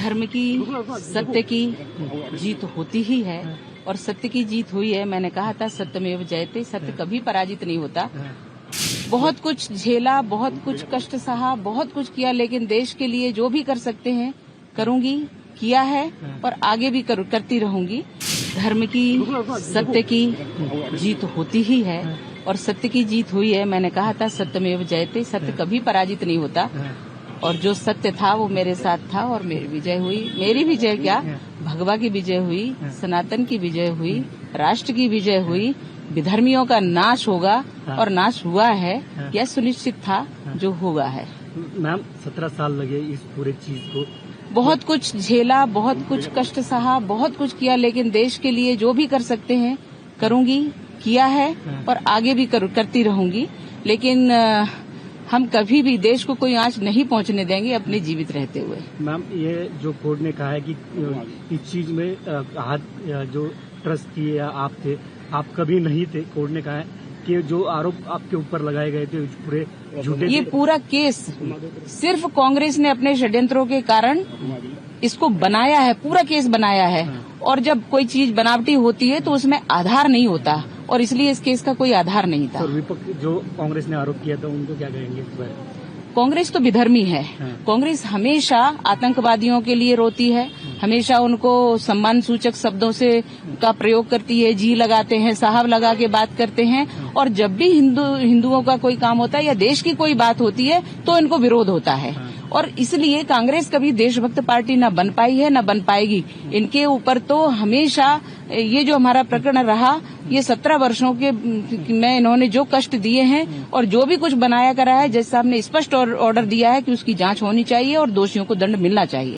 धर्म की, सत्य की जीत होती ही है और सत्य की जीत हुई है। मैंने कहा था सत्यमेव जयते, सत्य कभी पराजित नहीं होता। बहुत कुछ झेला, बहुत कुछ कष्ट सहा, बहुत कुछ किया, लेकिन देश के लिए जो भी कर सकते हैं करूंगी, किया है और आगे भी करती रहूंगी। धर्म की, सत्य की जीत होती ही है और सत्य की जीत हुई है। मैंने कहा था सत्यमेव जयते, सत्य कभी पराजित नहीं होता और जो सत्य था वो मेरे साथ था और मेरी विजय हुई। मेरी विजय क्या, भगवा की विजय हुई, सनातन की विजय हुई, राष्ट्र की विजय हुई। विधर्मियों का नाश होगा और नाश हुआ है, यह सुनिश्चित था, जो हुआ है। मैम 17 साल लगे इस पूरे चीज को, बहुत कुछ झेला, बहुत कुछ कष्ट सहा, बहुत कुछ किया, लेकिन देश के लिए जो भी कर सकते हैं करूंगी, किया है और आगे भी करती रहूंगी। लेकिन हम कभी भी देश को कोई आंच नहीं पहुंचने देंगे अपने जीवित रहते हुए। मैम ये जो कोर्ट ने कहा है कि इस चीज में जो ट्रस्टी या आप थे, आप कभी नहीं थे। कोर्ट ने कहा है कि जो आरोप आपके ऊपर लगाए गए थे पूरे झूठे। ये पूरा केस सिर्फ कांग्रेस ने अपने षड्यंत्रों के कारण इसको बनाया है, पूरा केस बनाया है। और जब कोई चीज बनावटी होती है तो उसमें आधार नहीं होता और इसलिए इस केस का कोई आधार नहीं था। विपक्ष जो कांग्रेस ने आरोप किया था उनको क्या कहेंगे इस बार? कांग्रेस तो विधर्मी है। कांग्रेस हमेशा आतंकवादियों के लिए रोती है, हमेशा उनको सम्मान सूचक शब्दों से का प्रयोग करती है, जी लगाते हैं, साहब लगा के बात करते हैं। और जब भी हिंदुओं का कोई काम होता है या देश की कोई बात होती है तो इनको विरोध होता है। और इसलिए कांग्रेस कभी देशभक्त पार्टी न बन पाई है, न बन पाएगी। इनके ऊपर तो हमेशा ये जो हमारा प्रकरण रहा, ये 17 वर्षों के में इन्होंने जो कष्ट दिए हैं और जो भी कुछ बनाया करा है, जज साहब ने स्पष्ट ऑर्डर दिया है कि उसकी जांच होनी चाहिए और दोषियों को दंड मिलना चाहिए।